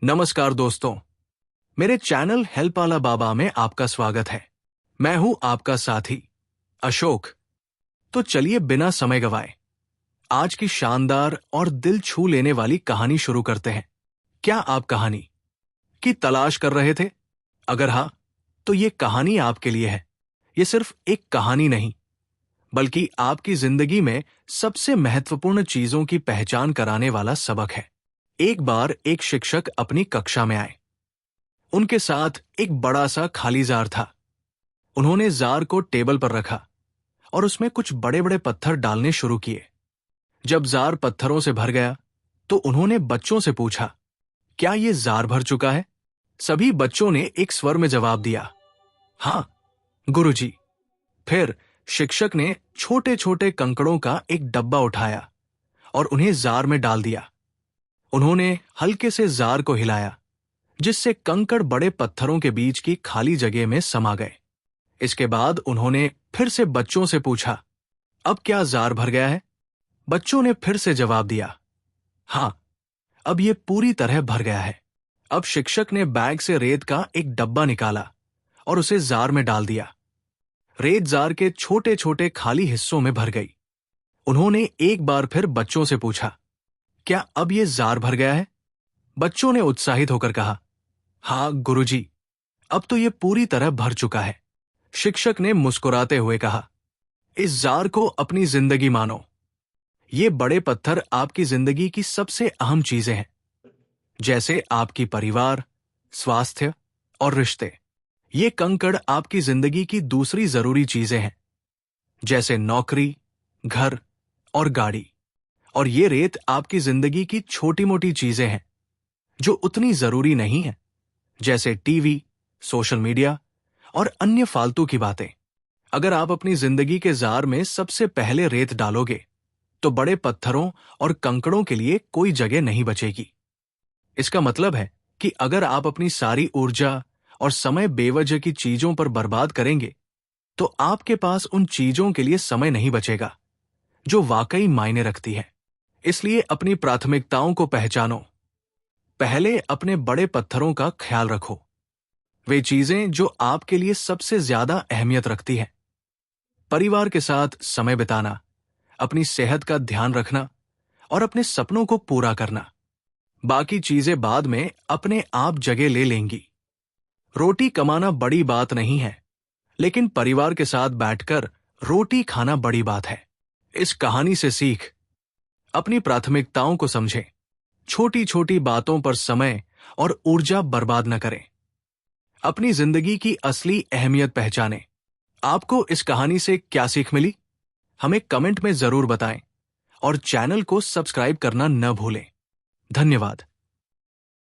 नमस्कार दोस्तों, मेरे चैनल हेल्प आला बाबा में आपका स्वागत है। मैं हूं आपका साथी अशोक। तो चलिए बिना समय गवाए आज की शानदार और दिल छू लेने वाली कहानी शुरू करते हैं। क्या आप कहानी की तलाश कर रहे थे? अगर हाँ, तो ये कहानी आपके लिए है। ये सिर्फ एक कहानी नहीं, बल्कि आपकी जिंदगी में सबसे महत्वपूर्ण चीजों की पहचान कराने वाला सबक है। एक बार एक शिक्षक अपनी कक्षा में आए। उनके साथ एक बड़ा सा खाली जार था। उन्होंने जार को टेबल पर रखा और उसमें कुछ बड़े बड़े पत्थर डालने शुरू किए। जब जार पत्थरों से भर गया तो उन्होंने बच्चों से पूछा, क्या ये जार भर चुका है? सभी बच्चों ने एक स्वर में जवाब दिया, हाँ गुरुजी। फिर शिक्षक ने छोटे छोटे कंकड़ों का एक डब्बा उठाया और उन्हें जार में डाल दिया। उन्होंने हल्के से जार को हिलाया, जिससे कंकड़ बड़े पत्थरों के बीच की खाली जगह में समा गए। इसके बाद उन्होंने फिर से बच्चों से पूछा, अब क्या जार भर गया है? बच्चों ने फिर से जवाब दिया, हाँ अब ये पूरी तरह भर गया है। अब शिक्षक ने बैग से रेत का एक डब्बा निकाला और उसे जार में डाल दिया। रेत जार के छोटे छोटे खाली हिस्सों में भर गई। उन्होंने एक बार फिर बच्चों से पूछा, क्या अब ये जार भर गया है? बच्चों ने उत्साहित होकर कहा, हाँ गुरुजी, अब तो ये पूरी तरह भर चुका है। शिक्षक ने मुस्कुराते हुए कहा, इस जार को अपनी जिंदगी मानो। ये बड़े पत्थर आपकी जिंदगी की सबसे अहम चीजें हैं, जैसे आपकी परिवार, स्वास्थ्य और रिश्ते। ये कंकड़ आपकी जिंदगी की दूसरी जरूरी चीजें हैं, जैसे नौकरी, घर और गाड़ी। और ये रेत आपकी जिंदगी की छोटी मोटी चीजें हैं, जो उतनी जरूरी नहीं है, जैसे टीवी, सोशल मीडिया और अन्य फालतू की बातें। अगर आप अपनी जिंदगी के जार में सबसे पहले रेत डालोगे, तो बड़े पत्थरों और कंकड़ों के लिए कोई जगह नहीं बचेगी। इसका मतलब है कि अगर आप अपनी सारी ऊर्जा और समय बेवजह की चीजों पर बर्बाद करेंगे, तो आपके पास उन चीजों के लिए समय नहीं बचेगा जो वाकई मायने रखती है। इसलिए अपनी प्राथमिकताओं को पहचानो। पहले अपने बड़े पत्थरों का ख्याल रखो, वे चीजें जो आपके लिए सबसे ज्यादा अहमियत रखती हैं। परिवार के साथ समय बिताना, अपनी सेहत का ध्यान रखना और अपने सपनों को पूरा करना। बाकी चीजें बाद में अपने आप जगह ले लेंगी। रोटी कमाना बड़ी बात नहीं है, लेकिन परिवार के साथ बैठकर रोटी खाना बड़ी बात है। इस कहानी से सीख, अपनी प्राथमिकताओं को समझें। छोटी छोटी बातों पर समय और ऊर्जा बर्बाद न करें। अपनी जिंदगी की असली अहमियत पहचानें। आपको इस कहानी से क्या सीख मिली? हमें कमेंट में जरूर बताएं और चैनल को सब्सक्राइब करना न भूलें। धन्यवाद।